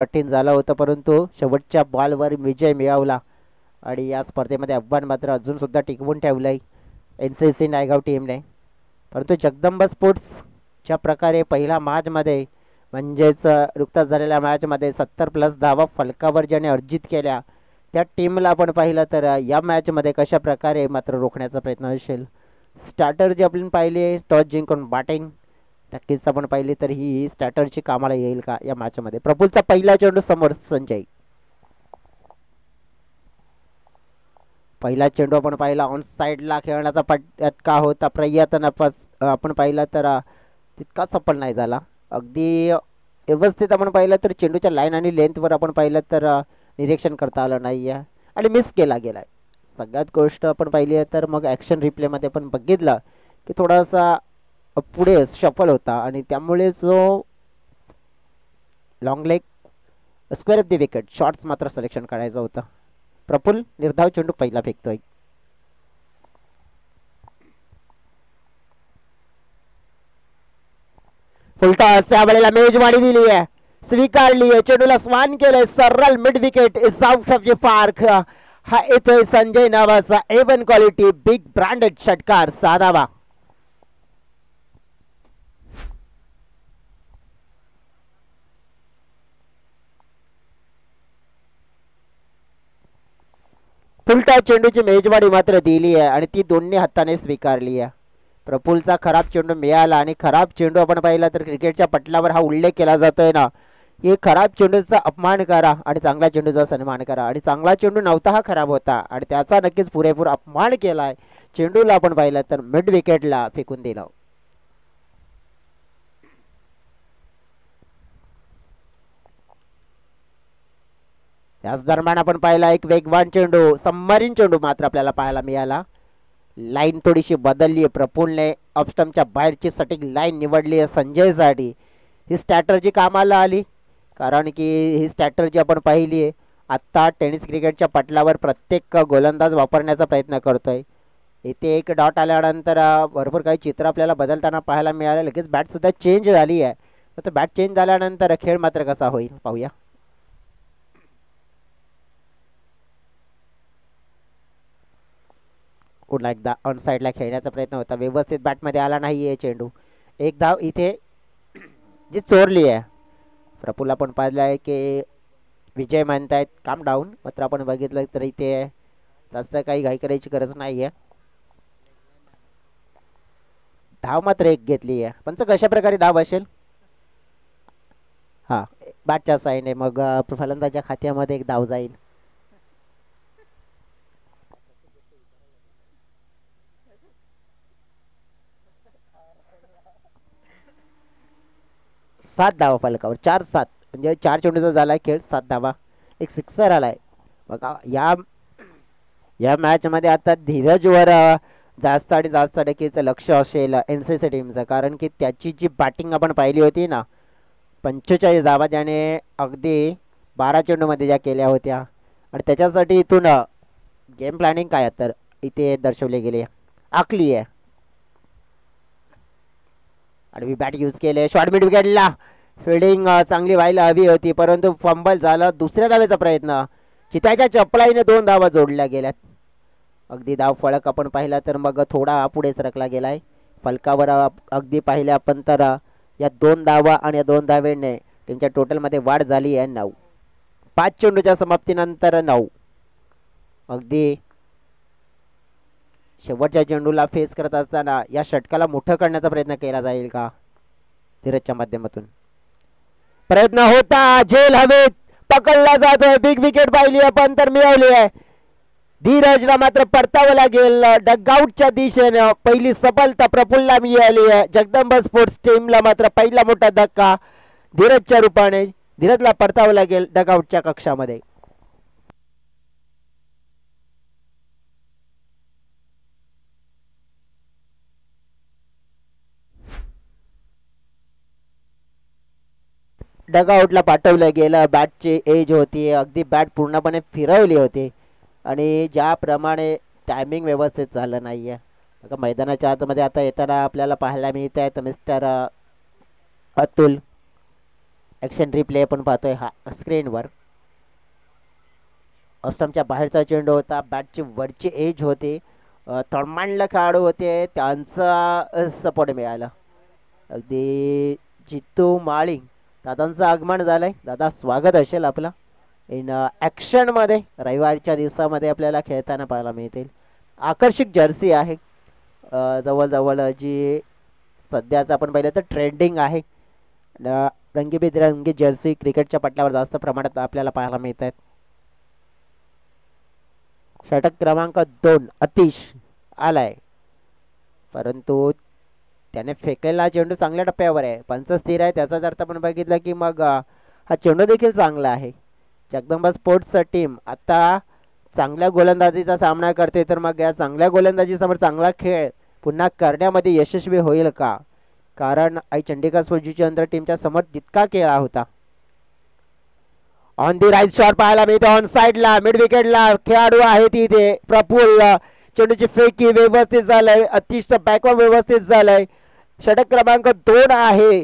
कठीण झालं होतं, परंतु शेवटच्या बॉलवर विजय मिळवला आणि या स्पर्धेमध्ये आव्हान मात्र अजून सुद्धा टिकवून ठेवलंय NCC नायगाव टीमने. परंतु जगदंबा स्पोर्ट्स ज्या प्रकारे पहिल्या मॅचमध्ये म्हणजेच नुकताच झालेल्या मॅचमध्ये 70+ धावा फलकावर ज्याने अर्जित केल्या, त्या टीमला आपण पाहिलं तर या मॅचमध्ये कशा प्रकारे मात्र रोखण्याचा प्रयत्न असेल. स्ट्रॅटर्जी आपण पाहिली, टॉस जिंकून बॅटिंग, नक्कीच आपण पाहिली तर ही स्ट्रॅटर्जी कामाला येईल का या मॅचमध्ये. प्रफुलचा पहिला चेंडू समोर संजय. पहिला चेंडू आपण पाहिला ऑन साईडला खेळण्याचा फटका होता प्रयत्न, आपण पाहिला तर तितका सफल नाही झाला. अगदी व्यवस्थित आपण पाहिलं तर चेंडूच्या लाईन आणि लेंथवर आपण पाहिलं तर निरीक्षण करता आलं नाही आहे आणि मिस केला गेला. सगळ्यात गोष्ट आपण पाहिली आहे तर मग ॲक्शन रिप्लेमध्ये पण बघितलं की थोडासा पुढे शफल होता आणि त्यामुळे जो long leg square of the wicket shots मात्र सिलेक्शन करायचं होतं. प्रफुल निर्धाव चेंडू पहिला फेकतोय. फुलटॉस या वेळेला मेजवानी दिली आहे, स्वीकारली आहे, चेंडूला स्वान केलंय, सरळ mid wicket is out of the park. हा येतोय संजय नावाचा A1 क्वालिटी बिग ब्रँडेड षटकार, साधावा. फुलटॉस चेंडूची मेजवानी मात्र दिली आहे आणि ती दोन्ही हाताने स्वीकारली आहे. प्रफुलचा खराब चेंडू मिळाला आणि खराब चेंडू आपण पाहिला तर क्रिकेटच्या पटलावर हा उल्लेख केला जातोय ना की खराब चेंडूचा अपमान करा आणि चांगल्या चेंडूचा सन्मान करा, आणि चांगला चेंडू नव्हता हा खराब होता आणि त्याचा नक्कीच पुरेपूर अपमान केलाय. चेंडूला आपण पाहिलं तर मिड विकेटला फेकून दिलं. त्याच दरम्यान आपण पाहिला एक वेगवान चेंडू, सबमरीन चेंडू मात्र आपल्याला पाहायला मिळाला. लाईन थोडीशी बदलली आहे, प्रफुलने ऑफस्टमच्या बाहेरची सटीक लाईन निवडली आहे संजयसाठी. ही स्ट्रॅटर्जी कामाला आली, कारण की ही स्ट्रॅटर्जी आपण पाहिली आहे आत्ता टेनिस क्रिकेटच्या पटलावर प्रत्येक गोलंदाज वापरण्याचा प्रयत्न करतोय. इथे एक डॉट आल्यानंतर भरपूर काही चित्र आपल्याला बदलताना पाहायला मिळालं. लगेच बॅटसुद्धा चेंज झाली आहे, तर बॅट चेंज झाल्यानंतर खेळ मात्र कसा होईल पाहूया. पुन्हा एकदा ऑन साईडला खेळण्याचा प्रयत्न होता, व्यवस्थित बॅटमध्ये आला नाही आहे चेंडू. एक धाव इथे जी चोरली आहे. प्रफुल आपण पाहिलं आहे की विजय म्हणतायत काम डाऊन, मात्र आपण बघितलं तर इथे जास्त काही घाई करायची गरज नाही आहे. धाव मात्र एक घेतली आहे, पण कशा प्रकारे धाव असेल. हा बॅटच्या साईने मग फलंदाच्या खात्यामध्ये एक धाव जाईल. सात धावा फलकावर, 4-7 म्हणजे 4 चेंडूचा झालाय खेळ, 7 धावा, एक सिक्सर आलाय. बघा या या मॅच मध्ये आता धीरजवर जास्त आणि जास्त टक्केचं लक्ष असेल NCC टीमचं, कारण की त्याची जी बॅटिंग आपण पाहिली होती ना, 45 धावा ज्याने अगदी 12 चेंडूमध्ये ज्या केल्या होत्या, आणि त्याच्यासाठी इथून गेम प्लॅनिंग काय तर इथे दर्शवले गेले, आखली आहे. आणि बॅट यूज केले, शॉर्ट मिड विकेटला फिल्डिंग चांगली व्हायला हवी होती, परंतु फंबल झालं. दुसऱ्या धावेचा प्रयत्न, चिताच्या चपलाईने 2 धावा जोडल्या गेल्यात. अगदी धाव फळक आपण पाहिला तर मग थोडा पुढे सरकला गेलाय फलकावर. अगदी पाहिले आपण तर या 2 धावा आणि या 2 धावेने टीमच्या टोटलमध्ये वाढ झाली आहे 9. 5 चेंडूच्या समाप्तीनंतर 9. अगदी शेवटच्या चेंडूला फेस करत असताना या षटकाला मोठं करण्याचा प्रयत्न केला जाईल का धीरजच्या माध्यमातून. प्रयत्न होता, झेल हवेत पकडला जातोय, बिग विकेट पाहिली आपण तर मिळवली आहे. धीरजला मात्र परतावं लागेल डगआउटच्या दिशेने. पहिली सफलता प्रफुल्लला मिळाली आहे. जगदंबा स्पोर्ट्स टीमला मात्र पहिला मोठा धक्का धीरजच्या रूपाने. धीरजला परतावं लागेल डगआउटच्या कक्षामध्ये. डगआउटला पाठवलं गेलं. बॅटची एज होती, अगदी बॅट पूर्णपणे फिरवली होती आणि ज्याप्रमाणे टायमिंग व्यवस्थित झालं नाही आहे. बघा मैदानाच्या आतमध्ये आता येताना आपल्याला पाहायला मिळत आहेत मिस्टर अतुल. ॲक्शन रिप्ले आपण पाहतोय हा स्क्रीनवर. ऑस्टमच्या बाहेरचा चेंडू होता, बॅटची वरची एज होती, तळमांडला खेळाडू होते, त्यांचा सपोर्ट मिळाला. अगदी जितू माळी दादांचं आगमन झालंय. दादा स्वागत असेल आपलं इन ॲक्शनमध्ये. रविवारच्या दिवसामध्ये आपल्याला खेळताना पाहायला मिळतील. आकर्षक जर्सी आहे, जवळजवळ जी सध्याचं आपण पाहिलं तर ट्रेंडिंग आहे. रंगीबेरंगी जर्सी क्रिकेटच्या पटलावर जास्त प्रमाणात आपल्याला पाहायला मिळत आहेत. षटक क्रमांक 2 अतिश आलाय, परंतु त्याने फेकलेला चेंडू चांगल्या टप्प्यावर आहे. पंच स्थिर आहे, त्याचाच अर्थ आपण बघितलं की मग हा चेंडू देखील चांगला आहे. जगदंबा स्पोर्ट्स टीम आता चांगल्या गोलंदाजीचा सामना करते, तर मग या चांगल्या गोलंदाजीसमोर चांगला खेळ पुन्हा करण्यामध्ये यशस्वी होईल का? कारण आई चंडीगड स्पोर्ट्सची अंतर टीमच्या समोर तितका खेळा होता. ऑन दी राईट शॉट पाहायला मिळते, ऑन साइडला मिड विकेटला खेळाडू आहे तिथे प्रफुल्ल. चेंडूची फेकी व्यवस्थित झालंय, अतिशय बॅकवर व्यवस्थित झालंय. षटक क्रमांक 2 आहे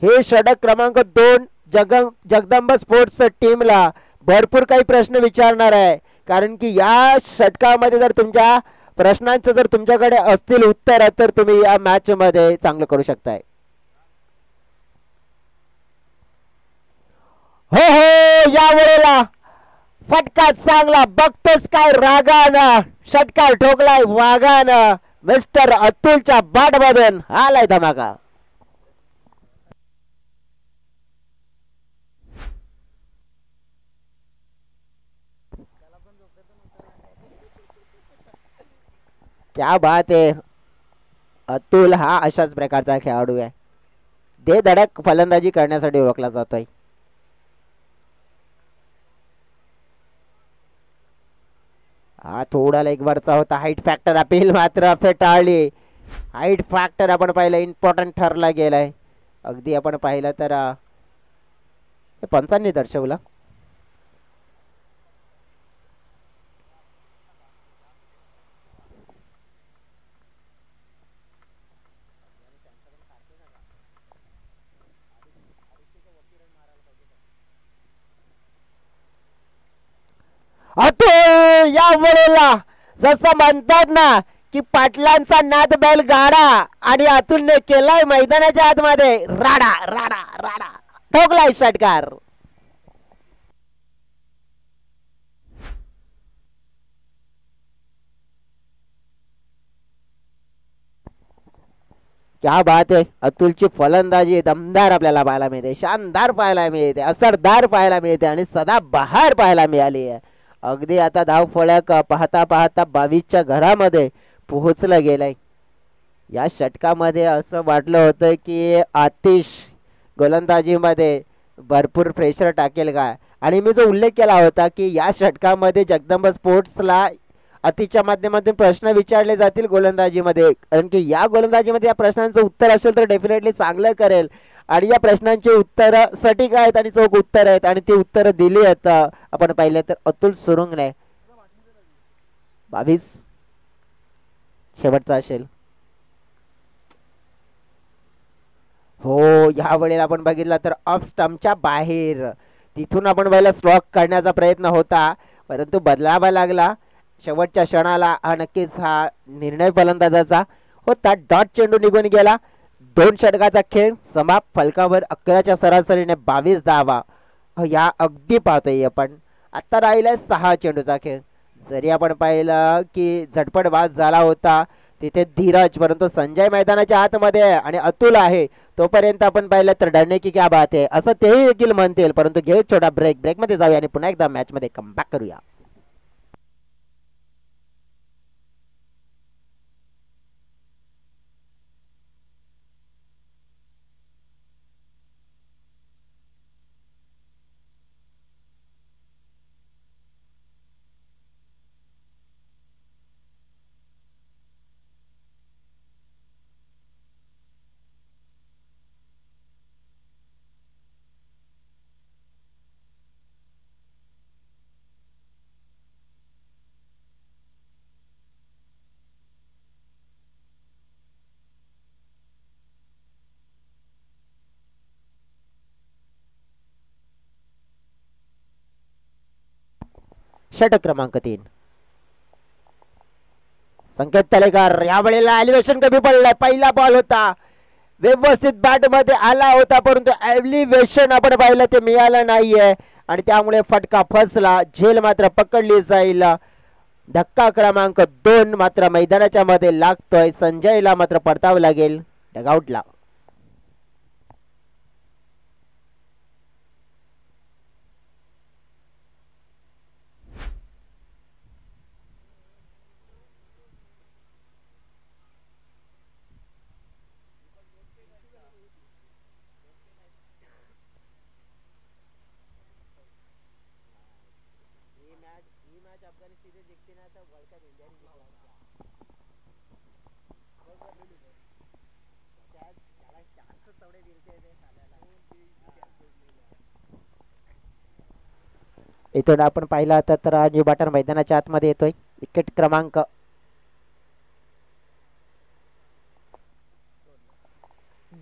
हे. षटक क्रमांक 2 जगदंबा स्पोर्ट्स टीमला भरपूर काही प्रश्न विचारणार आहे, कारण की या षटकामध्ये जर तुमच्या प्रश्नांचं जर तुमच्याकडे असतील उत्तर, तर तुम्ही या मॅच मध्ये चांगलं करू शकताय. हो हो, या वेळेला फटका चांगला, बघतोस काय रागानं षटकार ठोकलाय वाघानं. मिस्टर अतुलच्या बाट मधून आलाय धमाका. क्या बात आहे. अतुल हा अशाच प्रकारचा खेळाडू आहे, दे धडक फलंदाजी करण्यासाठी ओळखला जातोय. हा थोडा लेग वरचा होता, हाईट फॅक्टर अपील मात्र फेटाळली. हाईट फॅक्टर आपण पाहिलं इम्पॉर्टंट ठरला गेलाय. अगदी आपण पाहिलं तर पंचांनी दर्शवलं. अतुल या वेळेला जसं म्हणतात ना की पाटलांचा नाद बैल गाडा, आणि अतुलने केलाय मैदानाच्या आतमध्ये राडा राडा राडा, ठोकलाय षटकार. क्या बात आहे. अतुलची फलंदाजी दमदार आपल्याला पाहायला मिळते, शानदार पाहायला मिळते, असरदार पाहायला मिळते आणि सदा बहार पाहायला मिळाली आहे. अगदी आता धाव फळक पाहता पाहता 22च्या घरामध्ये पोहोचलं गेलंय. या षटकामध्ये असं वाटलं होतं की आतिश गोलंदाजीमध्ये भरपूर प्रेशर टाकेल का, आणि मी जो उल्लेख केला होता की या षटकामध्ये जगदंबा स्पोर्ट्सला अतिच्या माध्यमातून प्रश्न विचारले जातील गोलंदाजीमध्ये, कारण की या गोलंदाजीमध्ये या प्रश्नांचं उत्तर असेल तर डेफिनेटली चांगलं करेल. आणि या प्रश्नांची उत्तर सटीक आहेत आणि चोख उत्तर आहेत, आणि ती उत्तर दिली आहेत आपण पाहिलं तर अतुल सुरुंगने. 22 शेवटचा असेल. हो, या वेळेला आपण बघितलं तर ऑफ स्टंपच्या बाहेर तिथून आपण पहिला स्लॉक करण्याचा प्रयत्न होता, परंतु बदलावा लागला शेवटच्या क्षणाला. हा नक्कीच हा निर्णय फलंदाजाचा होता. डॉट चेंडू निघून गेला. 2 षटकाचा खेळ समाप्त. फलकावर 11च्या सरासरीने 22 धावा या अगदी पाहतोय आपण. आता राहिलाय 6 चेंडूचा खेळ. जरी आपण पाहिलं की झटपट वाद झाला होता तिथे धीरज, परंतु संजय मैदानाच्या आतमध्ये आहे आणि अतुल आहे, तोपर्यंत आपण पाहिलं तर डरने की क्या बात आहे असं तेही देखील म्हणतील. परंतु घेऊ छोटा ब्रेक, ब्रेकमध्ये जाऊया आणि पुन्हा एकदा मॅच मध्ये कमबॅक करूया. षटक क्रमांक 3. संकेत तलेकर यावेळेला एलिव्हेशन कमी पडलाय. पहिला बॉल होता, व्यवस्थित बॅट मध्ये आला होता, परंतु एलिव्हेशन आपण पाहिलं ते मिळालं नाहीये आणि त्यामुळे फटका फसला. झेल मात्र पकडली जाईल. धक्का क्रमांक 2 मात्र मैदानाच्या मध्ये लागतोय. संजयला मात्र परतावं लागेल डगआउटला. इथून आपण पाहिला आता तर न्यू बॅटर मैदानाच्या आतमध्ये येतोय. विकेट क्रमांक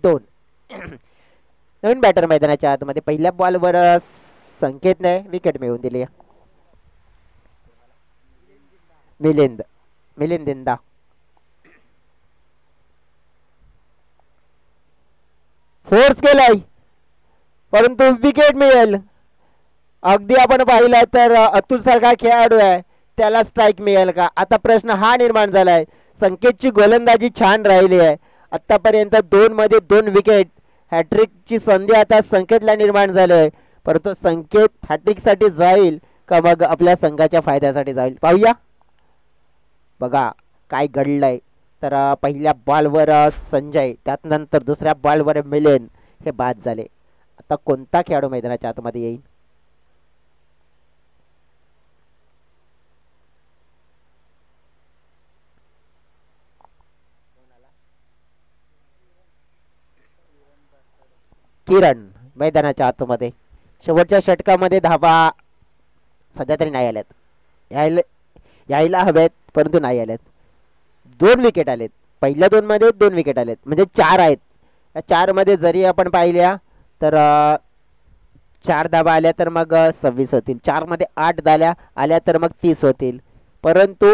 2. नवीन बॅटर मैदानाच्या आतमध्ये पहिल्या बॉलवर संकेतने विकेट मिळवून दिली. मिलिंद फोर्स केलाय परंतु विकेट मिळेल. अगदी आपण पाहिलं तर अतुल सारखा खेळाडू आहे, त्याला स्ट्राईक मिळेल का? आता प्रश्न हा निर्माण झालाय. संकेतची गोलंदाजी छान राहिली आहे. आतापर्यंत 2 मध्ये 2 विकेट. हॅट्रिकची संधी आता संकेतला निर्माण झाली, परंतु संकेत हॅट्रिक साठी जाईल का मग आपल्या संघाच्या फायद्यासाठी जाईल पाहूया. बघा काय घडलंय. तर पहिल्या बॉलवर संजय, त्यानंतर दुसऱ्या बॉलवर मिलिंद हे बाद झाले. आता कोणता खेळाडू मैदानाच्या आतमध्ये येईल? किरण मैदानाच्या आतमध्ये. शेवटच्या षटकामध्ये धावा सध्या तरी नाही आल्यात. यायला हवेत परंतु नाही आल्यात. 2 विकेट आलेत. पहिल्या 2 मध्ये 2 विकेट आलेत, म्हणजे 4 आहेत. या 4 मध्ये जरी आपण पाहिल्या तर 4 धावा आल्या तर मग 26 होतील. 4 मध्ये 8 धावा आल्या तर मग 30 होतील, परंतु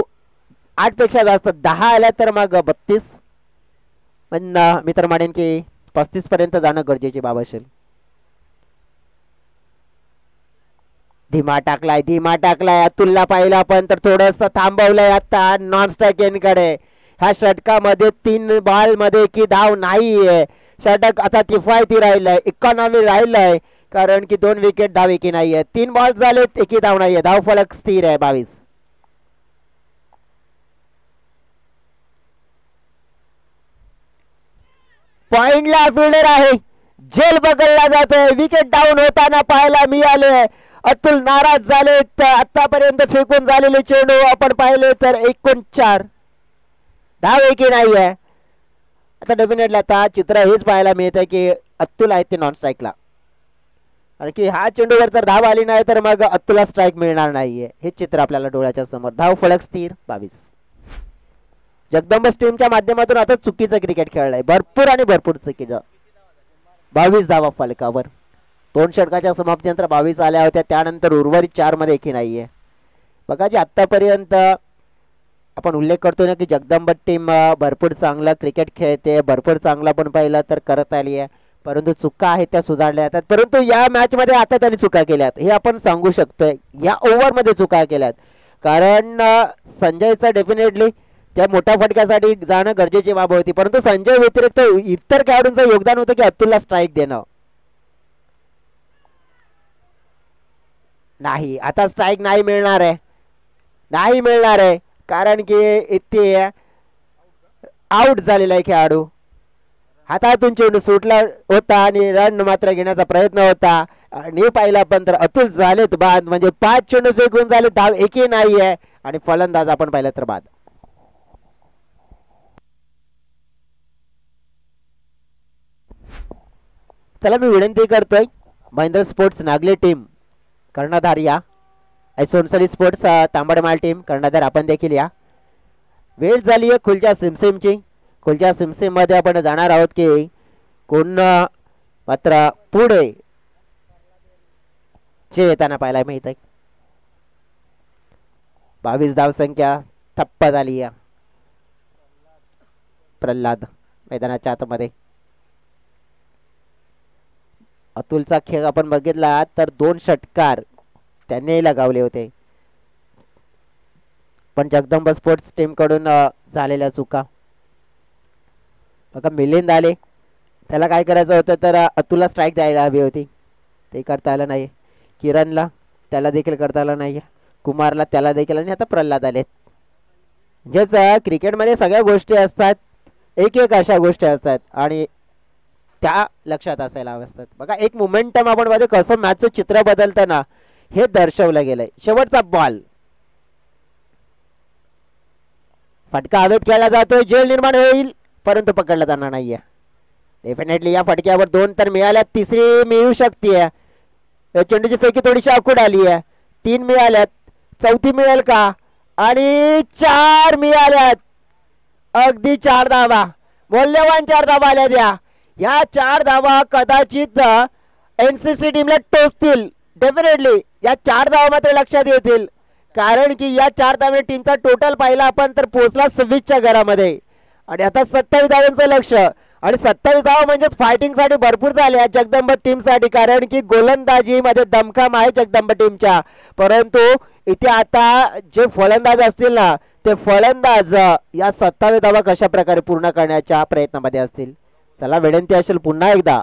8 पेक्षा जास्त 10 आल्या तर मग 32. पण मी तर म्हणेन की 35 पर्यंत जाणं गरजेची बाब असेल. धीमा टाकलाय अतुलला पाहिला पण तर थोडस थांबवलंय. आता नॉन स्ट्राईक कडे. ह्या षटकामध्ये 3 बॉल मध्ये की धाव नाहीये. षटक आता किफायती राहिलंय, इकॉनॉमी राहिलंय, कारण की 2 विकेट धाव एकी नाहीये. 3 बॉल झालेत, एकी धाव नाहीये. धाव फलक स्थिर आहे 22. पॉइंटला फिल्डर आहे, झेल बदलला जातोय. विकेट डाऊन होताना पाहायला मिळाले. अतुल नाराज झाले. आतापर्यंत फेकून झालेले चेंडू आपण पाहिले तर 4 धाव एकी नाहीये. आता डेफिनेटली आता चित्र हेच पाहायला मिळत आहे की अतुल आहे ते नॉन स्ट्राईकला, आणि की हा चेंडूवर जर धाव आली नाही तर मग अतुलला स्ट्राईक मिळणार नाहीये. हे चित्र आपल्याला डोळ्याच्या समोर. धाव फलक स्थिर 22. जगदंबस टीमच्या माध्यमातून आता चुकीचं क्रिकेट खेळलंय, भरपूर चुकीचं. 22 धावा फलकावर. 2 षटकाच्या समाप्तीनंतर 22 आल्या होत्या, त्यानंतर उर्वरित 4 मध्ये एकही नाहीये. बघा जी आतापर्यंत आपण उल्लेख करतो ना की जगदंब टीम भरपूर चांगला क्रिकेट खेळते, भरपूर चांगला पण पाहिलं तर करत आली आहे, परंतु चुका आहेत त्या सुधारल्या जातात. परंतु या मॅच मध्ये आता त्यांनी चुका केल्यात हे आपण सांगू शकतोय. या ओव्हर मध्ये चुका केल्यात, कारण संजयचा डेफिनेटली त्या मोठ्या फटक्यासाठी जाणं गरजेची बाब होती, परंतु संजय व्यतिरिक्त इतर खेळाडूंचं योगदान होतं की अतुलला स्ट्राईक देणं. नाही, आता स्ट्राईक नाही मिळणार आहे, कारण की इथे आउट झालेला आहे खेळाडू. हातातून चेंडू सुटला होता आणि रन मात्र घेण्याचा प्रयत्न होता, आणि पाहिला पण तर अतुल झालेत बाद. म्हणजे 5 चेंडू फेकून झाले, धाव एकही नाही आहे, आणि फलंदाज आपण पाहिलं तर बाद. चला मी विनंती करतोय महेंद्र स्पोर्ट्स नागले टीम कर्णधार या, सोनसरी स्पोर्ट्स तांबडमाल टीम कर्णधार आपण देखील या. वेळ झाली आहे खुलच्या सिमसिमची. खुलच्या सिमसिम मध्ये आपण जाणार आहोत की कोण मात्र पुढे चे येताना पाहायला मिळत आहे. 22 धावसंख्या ठप्प झाली आहे. प्रल्हाद मैदानाच्या आतमध्ये. अतुलचा खेळ आपण बघितला तर 2 षटकार त्यांनी लगावले होते, पण जगदंब स्पोर्ट्स टीम कडून झालेल्या चुका. बघा मिलिंद आले, त्याला काय करायचं होतं तर अतुलला स्ट्राईक द्यायला हवी होती, ते करता आलं नाही. किरणला त्याला देखील करता आलं नाही, कुमारला त्याला देखील, आणि आता प्रल्हाद आले. म्हणजेच क्रिकेटमध्ये सगळ्या गोष्टी असतात, एक एक अशा गोष्टी असतात आणि त्या लक्षात असायला असतात. बघा एक मोमेंटम आपण मध्ये कसं मॅचचं चित्र बदलतं ना हे दर्शवलं गेलंय. शेवटचा बॉल, फटका हवेत केला जातोय, जेल निर्माण होईल परंतु पकडला जाणार नाहीये. डेफिनेटली या फटक्यावर 2 तर मिळाल्यात, तिसरी मिळू शकते. चेंडूची फेकी थोडीशी आखूड आली आहे. 3 मिळाल्यात, चौथी मिळेल का? आणि 4 मिळाल्यात. अगदी 4 धावा, मौल्यवान 4 धावा आल्या द्या. या 4 धावा कदाचित एनसीसी टीमला टोचतील. डेफिनेटली या 4 धावा मात्र लक्षात येतील, कारण की या 4 धावे टीमचा टोटल पाहिला आपण तर पोहोचला 26च्या घरामध्ये. आणि आता 27 धावांचं लक्ष, आणि 27 धावा म्हणजे फायटिंग साठी भरपूर झाल्या जगदंब टीम साठी, कारण की गोलंदाजी मध्ये दमखम आहे जगदंब टीमच्या. परंतु इथे आता जे फलंदाज असतील ना ते फलंदाज या 27 धावा कशा प्रकारे पूर्ण करण्याच्या प्रयत्नामध्ये असतील. चला विनंती असेल पुन्हा एकदा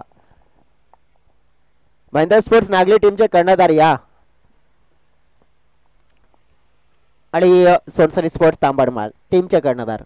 महेंद्र स्पोर्ट्स नागली टीमचे कर्णधार या, आणि सोनसरी स्पोर्ट्स तांबडमाल टीमचे कर्णधार.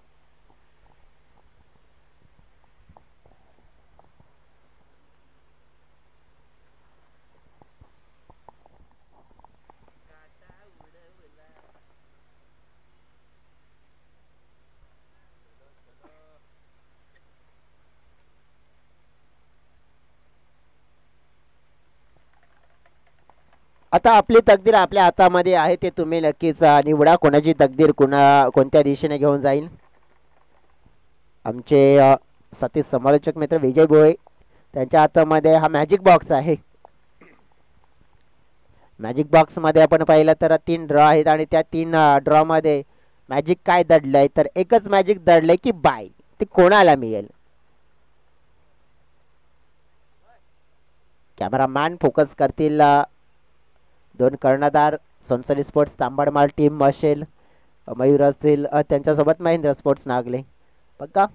आता आपली तकदीर आपल्या हातामध्ये आहे, ते तुम्ही नक्कीच निवडा कोणाची तकदीर कोणत्या दिशेने घेऊन जाईल. आमचे सतीश समालोचक मित्र विजय भोये त्यांच्या हातामध्ये हा मॅजिक बॉक्स आहे. मॅजिक बॉक्स मध्ये आपण पाहिलं तर 3 ड्रॉ आहेत, आणि त्या 3 ड्रॉ मध्ये मॅजिक काय दडलंय तर एकच मॅजिक दडलंय की बाय, ते कोणाला मिळेल. कॅमेरामॅन फोकस करतील. 2 कर्णधार सोनसरी स्पोर्ट्स तांबडमाल टीम असेल, मयूर असतील, त्यांच्यासोबत महेंद्र स्पोर्ट्स नागले. बघा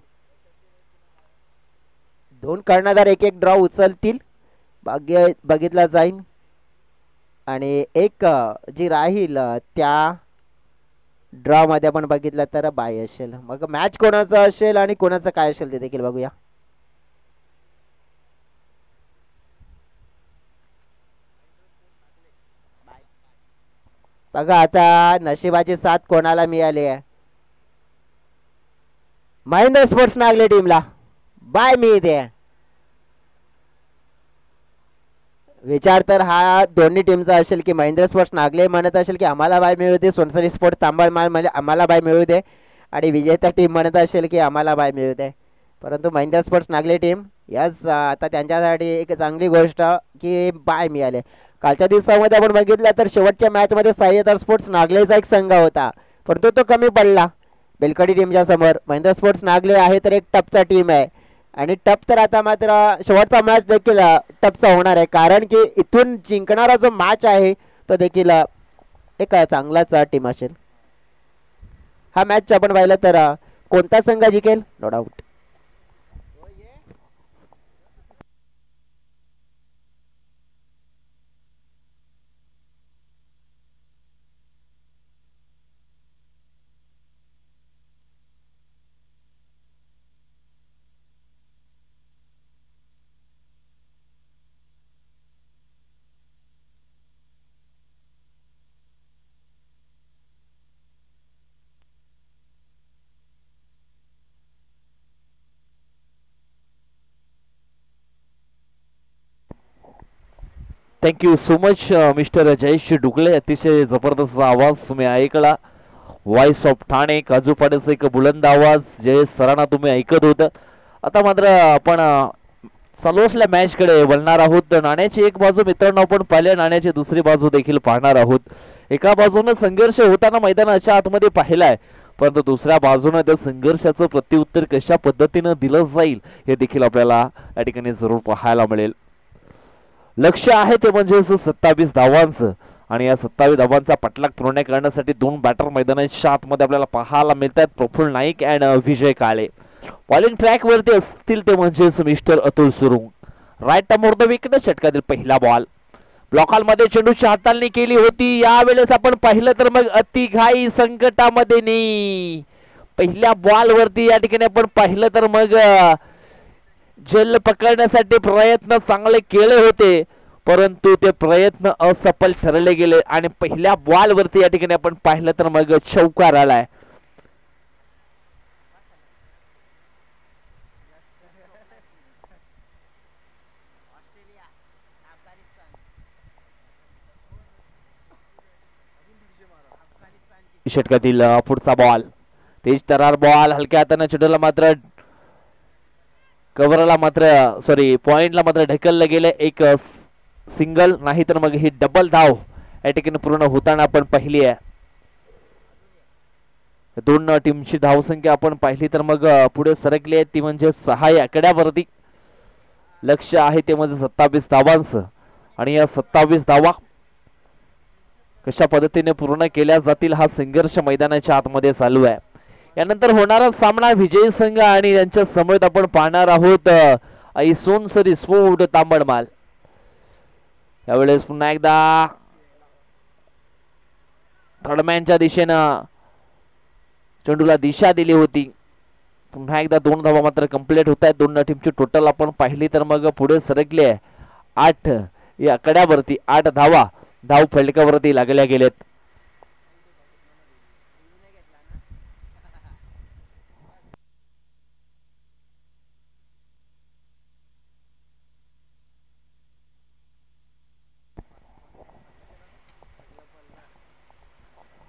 2 कर्णधार एक ड्रॉ उचलतील, बघितला जाईल, आणि एक जी राहील त्या ड्रॉ मध्ये आपण बघितलं तर बाय असेल. मग मॅच कोणाचा असेल आणि कोणाचं काय असेल ते देखील बघूया. बघा आता नशिबाची साथ कोणाला मिळाली आहे. महेंद्र स्पोर्ट्स नागले टीमला बाय मिळते. विचार तर हा दोन्ही टीमचा असेल की महेंद्र स्पोर्ट्स नागले म्हणत असेल की आम्हाला बाय मिळू दे, सोनसरी स्पोर्ट्स तांबडमाल म्हणजे आम्हाला बाय मिळू दे, आणि विजेता टीम म्हणत असेल की आम्हाला बाय मिळू दे. परंतु Mahendra sports Nagle team yes, आता त्यांच्यासाठी एक चांगली गोष्ट की बाय मिळाले. कालच्या दिवसामध्ये आपण बघितलं तर शेवटच्या मॅच मध्ये सह्याद्री स्पोर्ट्स नागलेचा एक संघ होता, परंतु तो कमी पडला बेलकडी टीमच्या समोर. महेंद्र स्पोर्ट्स नागले आहे तर एक टपचा टीम आहे, आणि टप तर आता मात्र शेवटचा मॅच देखील टपचा होणार आहे, कारण की इथून जिंकणारा जो मॅच आहे तो देखील एक चांगलाच टीम असेल. हा मॅच आपण पाहिलं तर कोणता संघ जिंकेल no doubt. Thank you so much mister Jayesh Dukle. अतिशय जबरदस्त आवाज तुम्ही ऐकला. व्हॉइस ऑफ ठाणे काजूपाड्याचा एक बुलंद आवाज जयेश सरांना तुम्ही ऐकत होत. आता मात्र आपण चालू असलेल्या मॅचकडे वळणार आहोत. नाण्याची एक बाजू मित्रांनो आपण पहिल्या नाण्याची दुसरी बाजू देखील पाहणार आहोत. एका बाजूने संघर्ष होताना मैदानाच्या आतमध्ये पाहिलाय, परंतु दुसऱ्या बाजूने त्या संघर्षाचं प्रत्युत्तर कशा पद्धतीनं दिलं जाईल हे देखील आपल्याला या ठिकाणी जरूर पाहायला मिळेल. लक्ष आहे ते म्हणजे 27 धावांचं आणि या 27 धावांचा पाठलाग पूर्ण करण्यासाठी दोन बॅटर मैदानाच्या आतमध्ये आपल्याला पाहायला मिळतात. Praful Naik and Vijay Kale. Bowling track वरती असतील ते म्हणजेच mister Atul Surung. Right term the wicket. षटकातील पहिला बॉल ब्लॉकॉलमध्ये चेंडूची हाताळणी केली होती. यावेळेस आपण पाहिलं तर मग अतिघाई संकटामध्ये नाही. पहिल्या बॉल वरती या ठिकाणी आपण पाहिलं तर मग झेल पकडण्यासाठी प्रयत्न चांगले केले होते, परंतु ते प्रयत्न असफल ठरले गेले आणि पहिल्या बॉल वरती या ठिकाणी आपण पाहिलं तर मग चौकार आलाय. षटकातील पुढचा बॉल तेज तरार बॉल हलक्या हाताने चेंडूला मात्र कव्हरला मात्र सॉरी पॉइंटला मात्र ढकललं गेलं. एक सिंगल नाही तर मग ही डबल धाव या ठिकाणी पूर्ण होताना आपण पाहिली आहे. दोन टीमची धावसंख्या आपण पाहिली तर मग पुढे सरकली आहे ती म्हणजे 6 आकड्यावरती. लक्ष आहे ते म्हणजे 27 धावांचं आणि या 27 धावा कशा पद्धतीने पूर्ण केल्या जातील हा संघर्ष मैदानाच्या आतमध्ये चालू आहे. यानंतर होणारा सामना विजयी संघ आणि त्यांच्या समोर आपण पाहणार आहोत ऐसोनसरी स्पोर्ट तांबडमाल. यावेळेस पुन्हा एकदा थर्डमॅनच्या दिशेनं चेंडूला दिशा दिली होती. पुन्हा एकदा 2 धावा मात्र कंप्लीट होत आहेत. दोन टीमची टोटल आपण पाहिली तर मग पुढे सरकली आहे 8 या आकड्यावरती. 8 धावा धाव फलकावरती लागल्या गेलेत.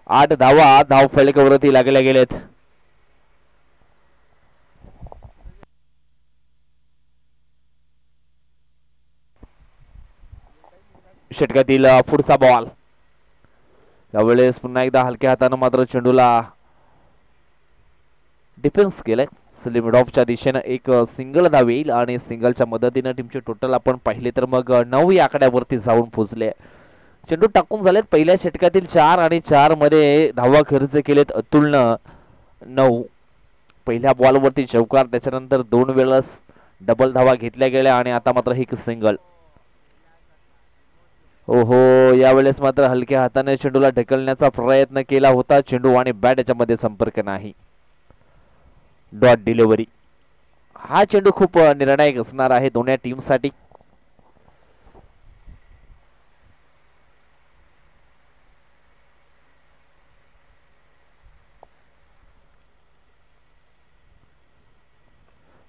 आठ धावा धाव फलकावरती लागल्या गेलेत. षटकातील पुढचा बॉल यावेळेस पुन्हा एकदा हलक्या हाताने मात्र चेंडूला डिफेन्स केलंय. मिड ऑफच्या दिशेनं एक सिंगल धाव येईल आणि सिंगलच्या मदतीने टीमचे टोटल आपण पाहिले तर मग 9 या आकड्यावरती जाऊन पोहोचले. चेंडू टाकून झालेत. पहिल्या षटकातील 4 आणि 4 मध्ये धावा खर्च केलेत अतुलनं 9. पहिल्या बॉलवरती चौकार, त्याच्यानंतर 2 वेळेस डबल धावा घेतल्या गेल्या आणि आता मात्र एक सिंगल. ओहो, यावेळेस मात्र हलक्या हाताने चेंडूला ढकलण्याचा प्रयत्न केला होता. चेंडू आणि बॅट याच्यामध्ये संपर्क नाही. Dot delivery. हा चेंडू खूप निर्णायक असणार आहे दोन्ही टीमसाठी.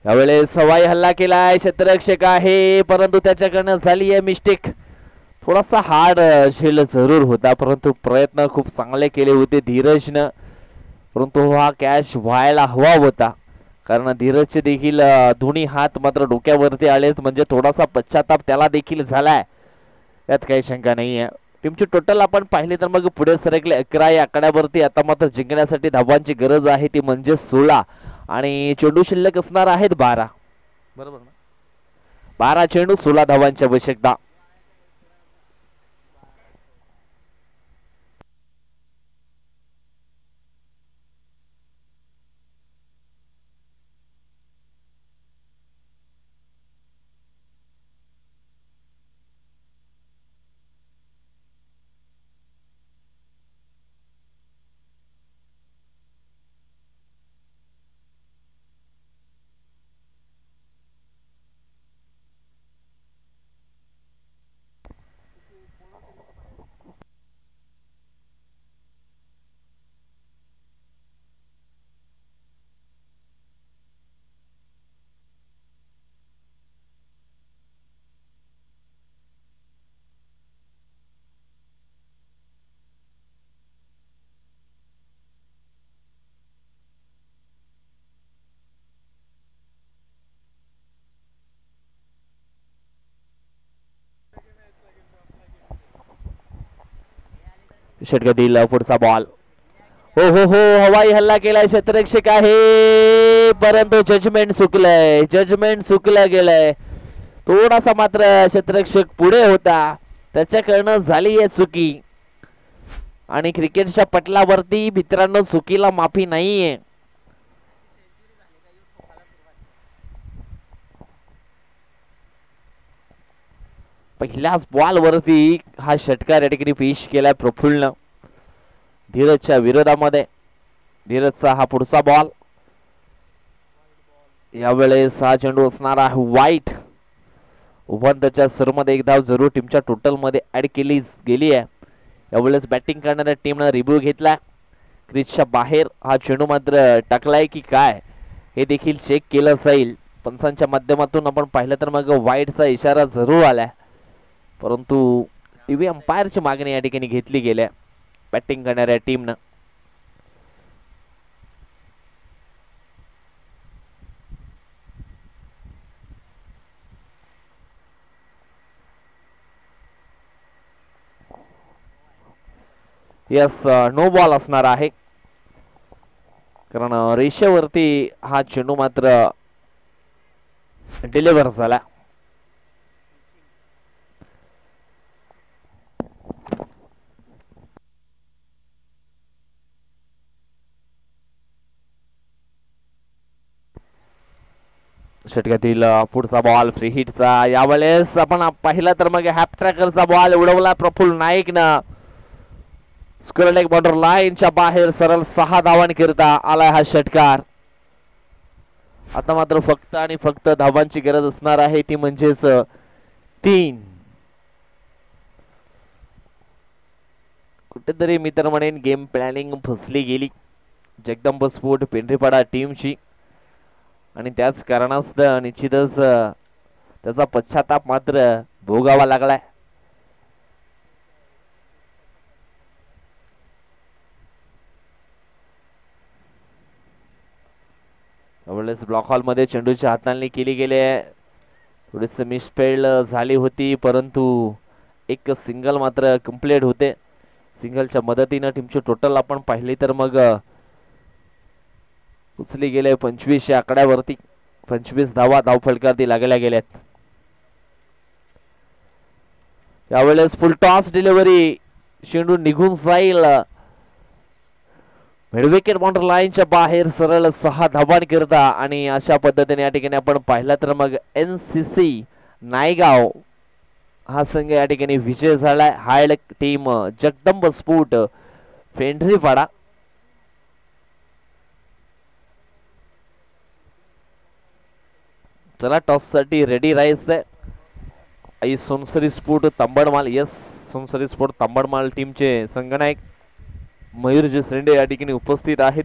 यावेळेस हवाई हल्ला केलाय. क्षेत्ररक्षक आहे परंतु त्याच्याकडनं झाली आहे मिस्टेक. थोडासा हार्ड झेल जरूर होता परंतु प्रयत्न खूप चांगले केले होते धीरजनं, परंतु हा कॅच व्हायला हवा होता कारण धीरजचे देखील दोन्ही हात मात्र डोक्यावरती आलेत, म्हणजे थोडासा पश्चाताप त्याला देखील झालाय, यात काही शंका नाही आहे. टीमची टोटल आपण पाहिली तर मग पुढे सरकले 11 या आकड्यावरती. आता मात्र जिंकण्यासाठी धावांची गरज आहे ती म्हणजे 16 आणि चेंडू शिल्लक असणार आहेत 12. बरोबर ना, 12 चेंडू 16 धावांची आवश्यकता. षटकातील पुढचा बॉल. हो हो हो, हवाई हल्ला केलाय क्षेत्ररक्षक आहे, परंतु जजमेंट चुकलं गेलंय. थोडासा मात्र क्षेत्ररक्षक पुढे होता, त्याच्याकडनं झाली आहे चुकी. आणि क्रिकेटच्या पटलावरती मित्रांनो चुकीला माफी नाहीये. पहिल्याच बॉल वरती हा षटकार या ठिकाणी फिश केलाय प्रफुल्ल धीरजच्या विरोधामध्ये. धीरजचा हा पुढचा बॉल. यावेळेस हा चेंडू असणार आहे वाईट. उभंतच्या सरमध्ये एक धाव जरूर टीमच्या टोटल मध्ये ऍड केली गेली आहे. यावेळेस बॅटिंग करणाऱ्या टीमनं रिव्ह्यू घेतला. क्रीजच्या बाहेर हा चेंडू मात्र टाकलाय की काय हे देखील चेक केलं जाईल. पंचांच्या माध्यमातून आपण पाहिलं तर मग वाईटचा इशारा जरूर आलाय, परंतु टीव्ही अंपायरची मागणी या ठिकाणी घेतली गेल्या बॅटिंग करणाऱ्या टीमनं. यस, नो बॉल असणार आहे, कारण रेषेवरती हा चेंडू मात्र डिलिव्हर झाला. षटकातील पुढचा बॉल फ्री हिटचा. यावेळेस आपण पाहिलं तर मग हॅप ट्रॅकरचा बॉल उडवला प्रफुल्ल नाईकनं. स्क्वेअर लेग बॉर्डर लाईनच्या बाहेर सरळ 6 धावांकरिता आलाय हा षटकार. आता मात्र फक्त आणि फक्त धावांची गरज असणार आहे, ती म्हणजेच 3. कुठेतरी मित्र म्हणेन गेम प्लॅनिंग फसली गेली जगदंब स्पोर्ट पेंढरीपाडा टीमची, आणि त्याच कारणास्तव निश्चितच त्याचा पश्चाताप मात्र भोगावा लागलाय. यावेळेस ब्लॉक हॉल मध्ये चेंडूची हाताळणी केली गेली आहे. थोडीस मिसफील्ड झाली होती, परंतु एक सिंगल मात्र कंप्लीट होते. सिंगलच्या मदतीनं टीमची टोटल आपण पाहिली तर मग उचली गेले 25 या आकड्यावरती. 25 धावा धावफलकावरती लागल्या गेल्यात. यावेळेस फुल टॉस डिलिव्हरी, चेंडू निघून जाईल मिडविकेट बाउंड्री लाईनच्या बाहेर सरळ 6 धावांकरिता. आणि अशा पद्धतीने या ठिकाणी आपण पाहिलं तर मग NCC नायगाव हा संघ या ठिकाणी विजय झालाय. हायड टीम जगदंब स्पोर्ट पेंढरीपाडा. चला टॉस साठी रेडी राहायचंय. Aai Sonsari sport Tambadmal, yes Sonsari sport Tambadmal टीमचे संघनायक मयूरजी श्रेंडे या ठिकाणी उपस्थित आहेत.